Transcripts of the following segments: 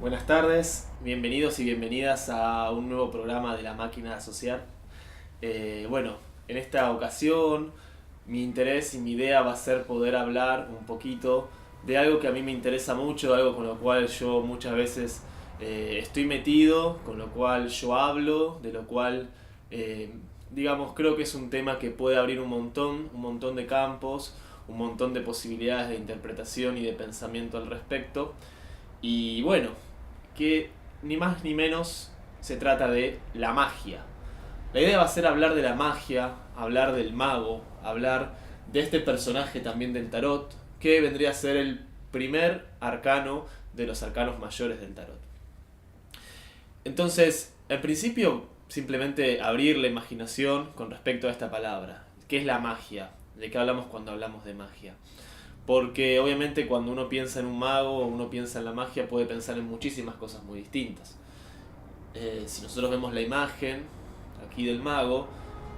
Buenas tardes, bienvenidos y bienvenidas a un nuevo programa de La Máquina de Asociar. En esta ocasión mi interés y mi idea va a ser poder hablar un poquito de algo que a mí me interesa mucho, algo con lo cual yo muchas veces estoy metido, con lo cual yo hablo, de lo cual, creo que es un tema que puede abrir un montón de campos, un montón de posibilidades de interpretación y de pensamiento al respecto. Y bueno, que ni más ni menos se trata de la magia. La idea va a ser hablar de la magia, hablar del mago, hablar de este personaje también del tarot, que vendría a ser el primer arcano de los arcanos mayores del tarot. Entonces, en principio, simplemente abrir la imaginación con respecto a esta palabra. ¿Qué es la magia? ¿De qué hablamos cuando hablamos de magia? Porque obviamente cuando uno piensa en un mago o uno piensa en la magia puede pensar en muchísimas cosas muy distintas. Si nosotros vemos la imagen aquí del mago,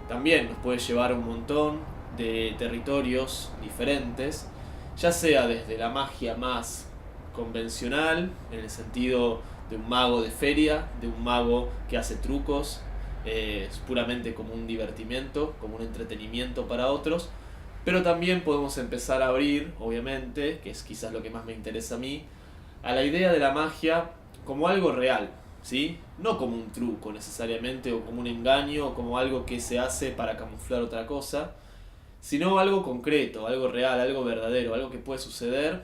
también nos puede llevar a un montón de territorios diferentes, ya sea desde la magia más convencional, en el sentido de un mago de feria, de un mago que hace trucos, es puramente como un divertimento, como un entretenimiento para otros, pero también podemos empezar a abrir, obviamente, que es quizás lo que más me interesa a mí, a la idea de la magia como algo real, ¿sí? No como un truco necesariamente, o como un engaño, o como algo que se hace para camuflar otra cosa, sino algo concreto, algo real, algo verdadero, algo que puede suceder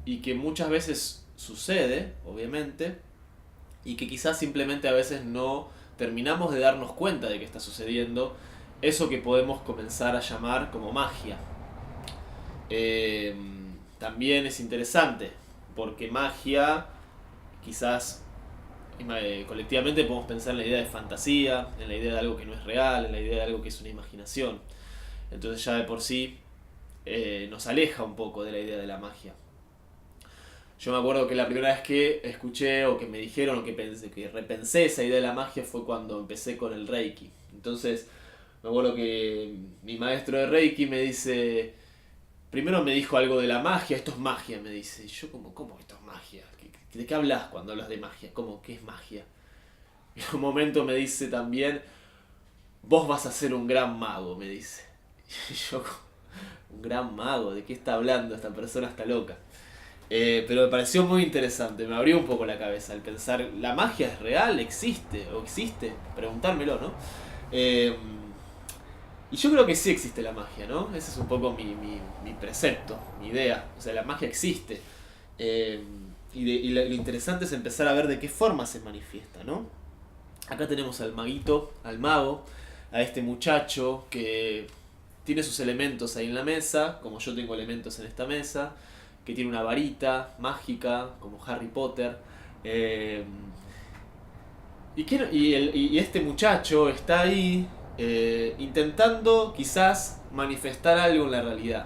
y que muchas veces sucede, obviamente, y que quizás simplemente a veces no terminamos de darnos cuenta de que está sucediendo eso que podemos comenzar a llamar como magia. Eh, También es interesante, porque magia, quizás colectivamente podemos pensar en la idea de fantasía, en la idea de algo que no es real, en la idea de algo que es una imaginación. Entonces ya de por sí nos aleja un poco de la idea de la magia. Yo me acuerdo que la primera vez que escuché o que me dijeron o que repensé esa idea de la magia fue cuando empecé con el Reiki. Entonces me acuerdo que mi maestro de Reiki me dice, primero me dijo algo de la magia, esto es magia, me dice. Y yo como, ¿cómo esto es magia? ¿De qué hablas cuando hablas de magia? ¿Cómo? ¿Qué es magia? Y en un momento me dice también, vos vas a ser un gran mago, me dice. Y yo, un gran mago, ¿de qué está hablando? Esta persona está loca. Pero me pareció muy interesante, me abrió un poco la cabeza al pensar, ¿la magia es real? ¿Existe? ¿O existe? Preguntármelo, ¿no? Eh, y yo creo que sí existe la magia, ¿no? Ese es un poco mi precepto, mi idea. O sea, la magia existe. Eh, lo interesante es empezar a ver de qué forma se manifiesta, ¿no? Acá tenemos al maguito, al mago, a este muchacho que tiene sus elementos ahí en la mesa, como yo tengo elementos en esta mesa, que tiene una varita mágica, como Harry Potter. Eh, y este muchacho está ahí intentando quizás manifestar algo en la realidad,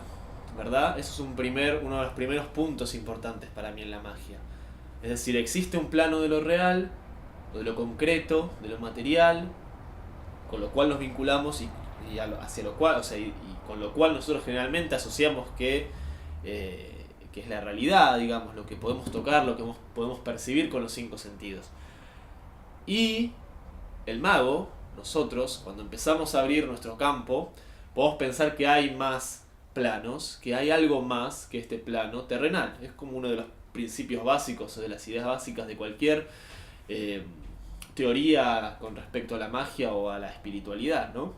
¿verdad? Eso es uno de los primeros puntos importantes para mí en la magia. Es decir, existe un plano de lo real, de lo concreto, de lo material, con lo cual nos vinculamos hacia lo cual, o sea, y con lo cual nosotros generalmente asociamos que es la realidad, digamos, lo que podemos tocar, lo que podemos percibir con los cinco sentidos. Y el mago, nosotros, cuando empezamos a abrir nuestro campo, podemos pensar que hay más planos, que hay algo más que este plano terrenal. Es como uno de los principios básicos o de las ideas básicas de cualquier eh, teoría con respecto a la magia o a la espiritualidad, ¿no?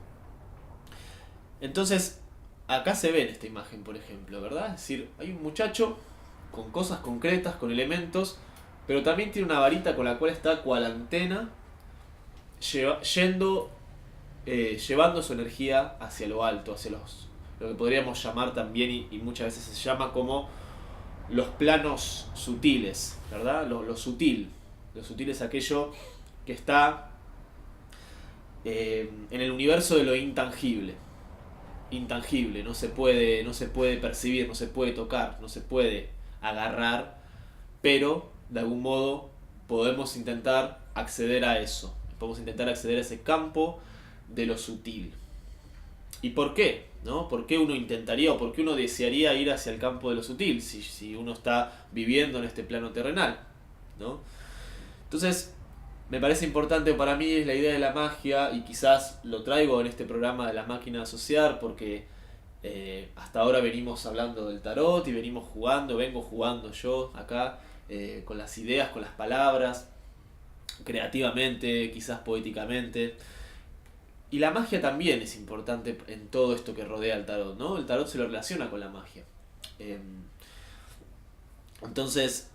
Entonces, acá se ve en esta imagen, por ejemplo, ¿verdad? Es decir, hay un muchacho con cosas concretas, con elementos, pero también tiene una varita con la cual está cual antena llevando su energía hacia lo alto, hacia lo que podríamos llamar también, y muchas veces se llama como los planos sutiles, ¿verdad? Lo sutil. Lo sutil es aquello que está en el universo de lo intangible. Intangible, no se puede percibir, no se puede tocar, no se puede agarrar, pero de algún modo podemos intentar acceder a eso. Podemos intentar acceder a ese campo de lo sutil. ¿Y por qué? ¿No? ¿Por qué uno intentaría o por qué uno desearía ir hacia el campo de lo sutil si uno está viviendo en este plano terrenal? ¿no? Entonces, me parece importante para mí es la idea de la magia, y quizás lo traigo en este programa de la máquina de asociar porque hasta ahora venimos hablando del tarot y vengo jugando yo acá con las ideas, con las palabras, creativamente, quizás poéticamente. Y la magia también es importante en todo esto que rodea al tarot, ¿no? El tarot se lo relaciona con la magia. Eh, entonces,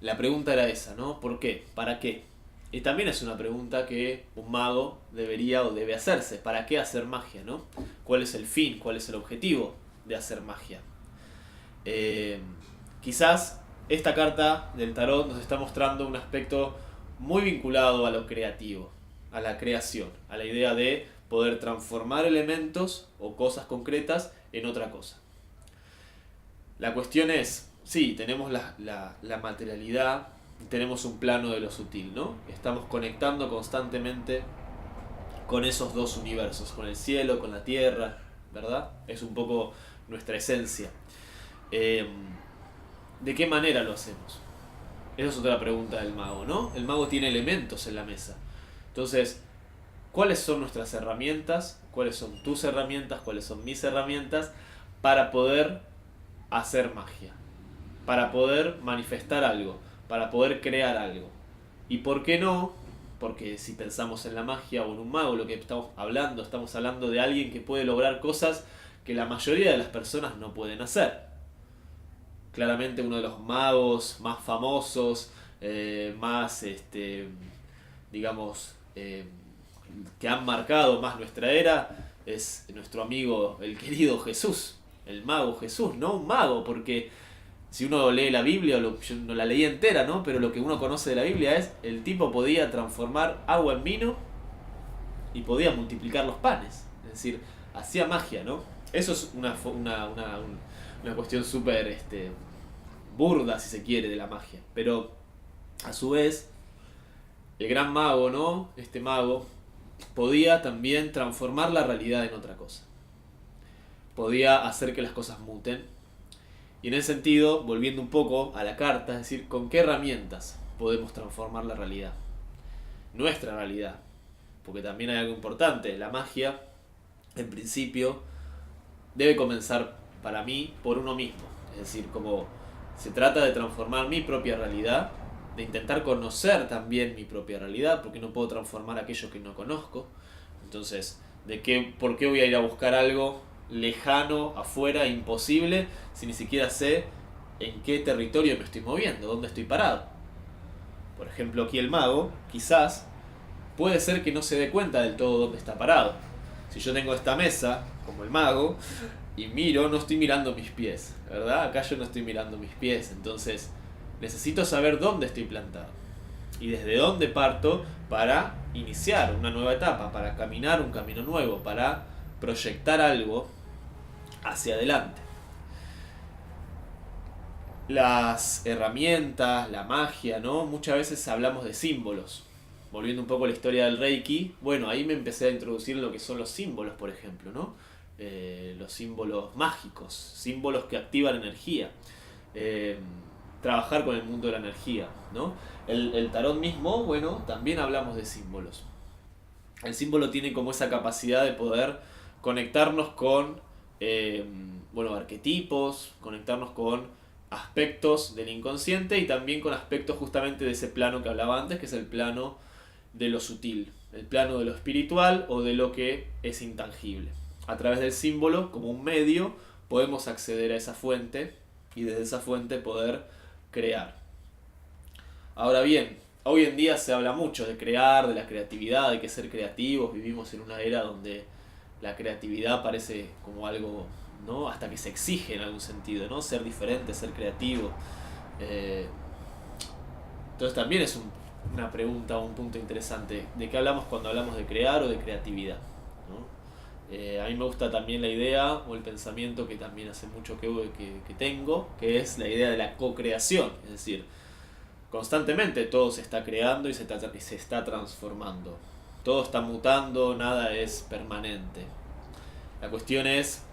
la pregunta era esa, ¿no? ¿Por qué? ¿Para qué? Y también es una pregunta que un mago debería o debe hacerse. ¿Para qué hacer magia, no? ¿Cuál es el fin? ¿Cuál es el objetivo de hacer magia? Quizás esta carta del tarot nos está mostrando un aspecto muy vinculado a lo creativo, a la creación, a la idea de poder transformar elementos o cosas concretas en otra cosa. La cuestión es, sí, tenemos la materialidad, tenemos un plano de lo sutil, ¿no? Estamos conectando constantemente con esos dos universos, con el cielo, con la tierra, ¿verdad? Es un poco nuestra esencia. ¿De qué manera lo hacemos? Esa es otra pregunta del mago, ¿no? El mago tiene elementos en la mesa. Entonces, ¿cuáles son nuestras herramientas? ¿Cuáles son tus herramientas? ¿Cuáles son mis herramientas? Para poder hacer magia. Para poder manifestar algo. Para poder crear algo. ¿Y por qué no? Porque si pensamos en la magia o en un mago, lo que estamos hablando de alguien que puede lograr cosas que la mayoría de las personas no pueden hacer. Claramente uno de los magos más famosos, más, digamos, que han marcado más nuestra era, es nuestro amigo, el querido Jesús, el mago Jesús, no un mago, porque si uno lee la Biblia, yo no la leí entera, ¿no? Pero lo que uno conoce de la Biblia es, el tipo podía transformar agua en vino y podía multiplicar los panes, es decir, hacía magia, ¿no? Eso es una cuestión súper burda, si se quiere, de la magia. Pero, a su vez, el gran mago, ¿no? Este mago podía también transformar la realidad en otra cosa. Podía hacer que las cosas muten. Y en ese sentido, volviendo un poco a la carta, es decir, ¿con qué herramientas podemos transformar la realidad? Nuestra realidad. Porque también hay algo importante. La magia, en principio, debe comenzar, para mí, por uno mismo. Es decir, como se trata de transformar mi propia realidad, de intentar conocer también mi propia realidad, porque no puedo transformar aquello que no conozco. Entonces, ¿por qué voy a ir a buscar algo lejano, afuera, imposible, si ni siquiera sé en qué territorio me estoy moviendo, dónde estoy parado? Por ejemplo, aquí el mago, quizás, puede ser que no se dé cuenta del todo dónde está parado. Si yo tengo esta mesa, como el mago, y miro, no estoy mirando mis pies, ¿verdad? Acá yo no estoy mirando mis pies, entonces necesito saber dónde estoy plantado y desde dónde parto para iniciar una nueva etapa, para caminar un camino nuevo, para proyectar algo hacia adelante. Las herramientas, la magia, ¿no? Muchas veces hablamos de símbolos. Volviendo un poco a la historia del Reiki, bueno, ahí me empecé a introducir lo que son los símbolos, por ejemplo, ¿no? Los símbolos mágicos, símbolos que activan energía. Trabajar con el mundo de la energía, ¿no? El tarot mismo, bueno, también hablamos de símbolos. El símbolo tiene como esa capacidad de poder conectarnos con arquetipos, conectarnos con aspectos del inconsciente y también con aspectos justamente de ese plano que hablaba antes, que es el plano de lo sutil, el plano de lo espiritual o de lo que es intangible. A través del símbolo, como un medio, podemos acceder a esa fuente y desde esa fuente poder crear. Ahora bien, hoy en día se habla mucho de crear, de la creatividad, de que ser creativos. Vivimos en una era donde la creatividad parece como algo, ¿no? Hasta que se exige en algún sentido, ¿no? Ser diferente, ser creativo. Entonces también es una pregunta o un punto interesante. ¿De qué hablamos cuando hablamos de crear o de creatividad? ¿No? A mí me gusta también la idea o el pensamiento que también hace mucho que tengo, que es la idea de la co-creación. Es decir, constantemente todo se está creando y se está transformando. Todo está mutando, nada es permanente. La cuestión es,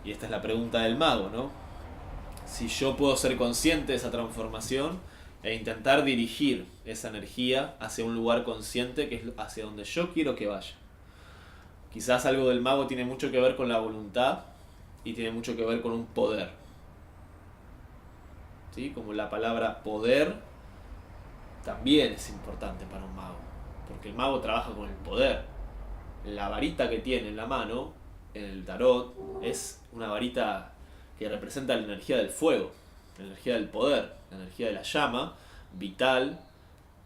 y esta es la pregunta del mago, ¿no? Si yo puedo ser consciente de esa transformación e intentar dirigir esa energía hacia un lugar consciente que es hacia donde yo quiero que vaya. Quizás algo del mago tiene mucho que ver con la voluntad y tiene mucho que ver con un poder. ¿Sí? Como la palabra poder también es importante para un mago, porque el mago trabaja con el poder. La varita que tiene en la mano, en el tarot, es una varita que representa la energía del fuego, la energía del poder, la energía de la llama, vital,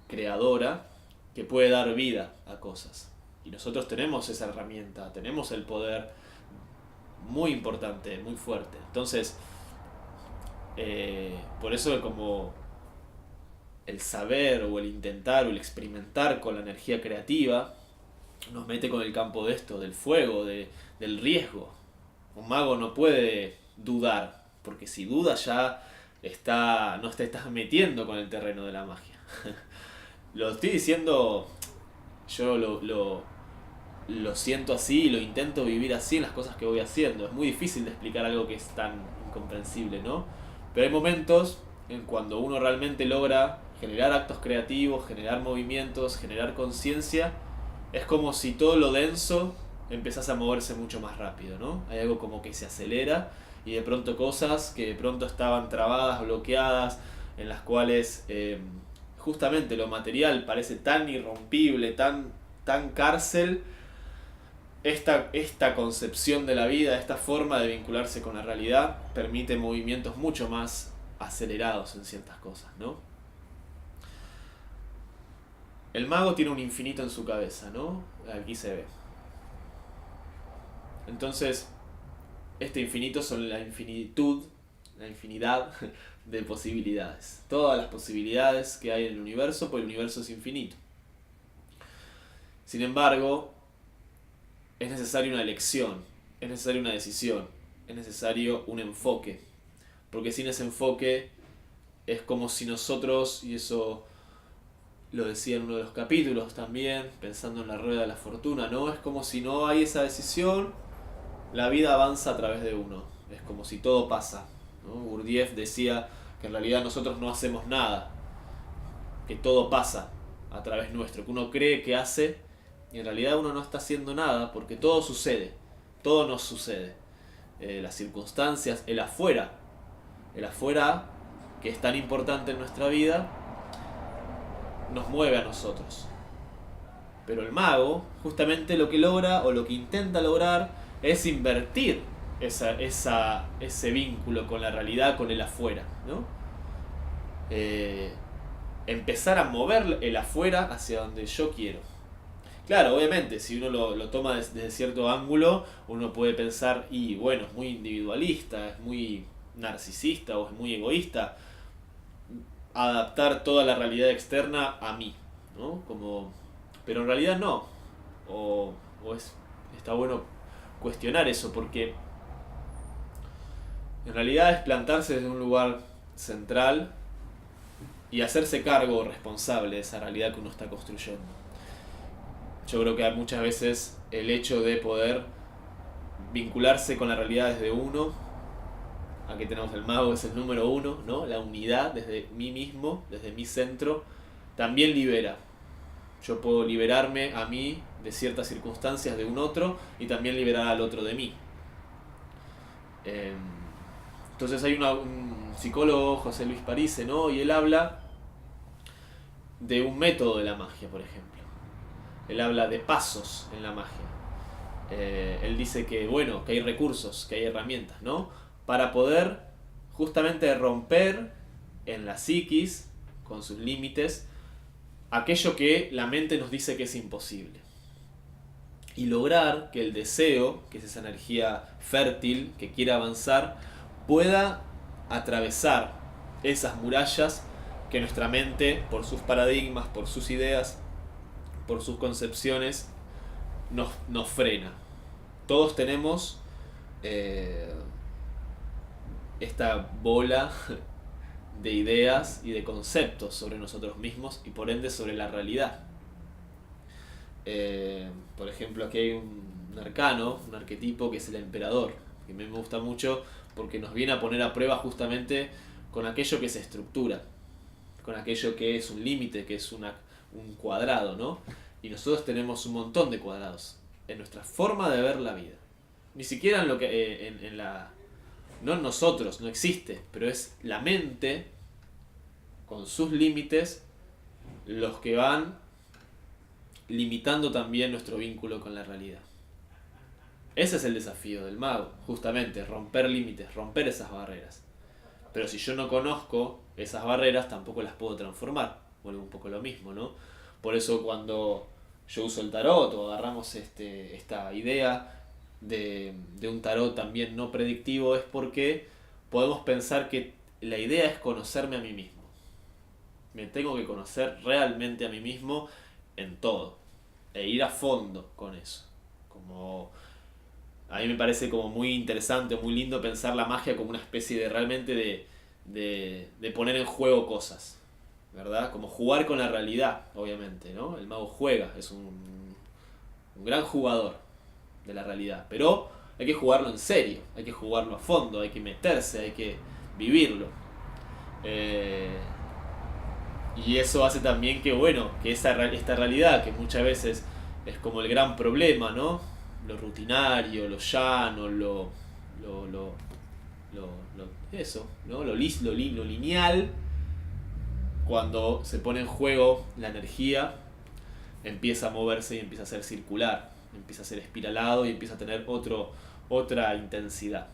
creadora, que puede dar vida a cosas. Y nosotros tenemos esa herramienta, tenemos el poder muy importante, muy fuerte. Entonces, por eso como el saber o el intentar o el experimentar con la energía creativa nos mete con el campo de esto, del fuego, del riesgo. Un mago no puede dudar, porque si duda ya no te estás metiendo con el terreno de la magia. Lo estoy diciendo, yo lo siento así y lo intento vivir así en las cosas que voy haciendo. Es muy difícil de explicar algo que es tan incomprensible, ¿no? Pero hay momentos en cuando uno realmente logra generar actos creativos, generar movimientos, generar conciencia, es como si todo lo denso empezase a moverse mucho más rápido, ¿no? Hay algo como que se acelera y de pronto cosas que de pronto estaban trabadas, bloqueadas, en las cuales justamente lo material parece tan irrompible, tan cárcel. Esta concepción de la vida, esta forma de vincularse con la realidad, permite movimientos mucho más acelerados en ciertas cosas, ¿no? El mago tiene un infinito en su cabeza, ¿no? Aquí se ve. Entonces, este infinito son la infinitud, la infinidad de posibilidades. Todas las posibilidades que hay en el universo, pues el universo es infinito. Sin embargo, es necesaria una elección, es necesaria una decisión, es necesario un enfoque. Porque sin ese enfoque es como si nosotros, y eso lo decía en uno de los capítulos también, pensando en la rueda de la fortuna, ¿no? Es como si no hay esa decisión, la vida avanza a través de uno. Es como si todo pasa, ¿no? Gurdjieff decía que en realidad nosotros no hacemos nada, que todo pasa a través nuestro, que uno cree que hace y en realidad uno no está haciendo nada porque todo sucede, todo nos sucede. Las circunstancias, el afuera que es tan importante en nuestra vida, nos mueve a nosotros. Pero el mago justamente lo que logra o lo que intenta lograr es invertir ese vínculo con la realidad, con el afuera, ¿no? Empezar a mover el afuera hacia donde yo quiero. Claro, obviamente, si uno lo toma desde cierto ángulo, uno puede pensar, y bueno, es muy individualista, es muy narcisista o es muy egoísta adaptar toda la realidad externa a mí, ¿no? Pero en realidad no. Está bueno cuestionar eso, porque en realidad es plantarse desde un lugar central y hacerse cargo responsable de esa realidad que uno está construyendo. Yo creo que muchas veces el hecho de poder vincularse con la realidad desde uno, aquí tenemos el mago, es el número uno, ¿no? La unidad desde mí mismo, desde mi centro, también libera. Yo puedo liberarme a mí de ciertas circunstancias de un otro y también liberar al otro de mí. Entonces hay un psicólogo, José Luis Parise, ¿no? Y él habla de un método de la magia, por ejemplo. Él habla de pasos en la magia. Él dice que, bueno, que hay recursos, que hay herramientas, ¿no? Para poder justamente romper en la psiquis, con sus límites, aquello que la mente nos dice que es imposible. Y lograr que el deseo, que es esa energía fértil que quiere avanzar, pueda atravesar esas murallas que nuestra mente, por sus paradigmas, por sus ideas, por sus concepciones, nos frena. Todos tenemos esta bola de ideas y de conceptos sobre nosotros mismos y por ende sobre la realidad. Por ejemplo, aquí hay un arcano, un arquetipo que es el emperador, que me gusta mucho porque nos viene a poner a prueba justamente con aquello que se estructura, con aquello que es un límite, que es un cuadrado, ¿no? Y nosotros tenemos un montón de cuadrados en nuestra forma de ver la vida. Ni siquiera en lo que en la no en nosotros, no existe, pero es la mente con sus límites los que van limitando también nuestro vínculo con la realidad. Ese es el desafío del mago, justamente, romper límites, romper esas barreras. Pero si yo no conozco esas barreras, tampoco las puedo transformar. Vuelve un poco lo mismo, ¿no? Por eso cuando yo uso el tarot o agarramos esta idea de un tarot también no predictivo, es porque podemos pensar que la idea es conocerme a mí mismo. Me tengo que conocer realmente a mí mismo en todo. E ir a fondo con eso. Como a mí me parece como muy interesante, muy lindo pensar la magia como una especie de realmente de poner en juego cosas, ¿verdad? Como jugar con la realidad, obviamente, ¿no? El mago juega, es un gran jugador de la realidad, pero hay que jugarlo en serio, hay que jugarlo a fondo, hay que meterse, hay que vivirlo. Y eso hace también que, bueno, que esta realidad, que muchas veces es como el gran problema, ¿no? Lo rutinario, lo llano, eso, ¿no? Lo lineal, cuando se pone en juego la energía, empieza a moverse y empieza a ser circular, empieza a ser espiralado y empieza a tener otra intensidad.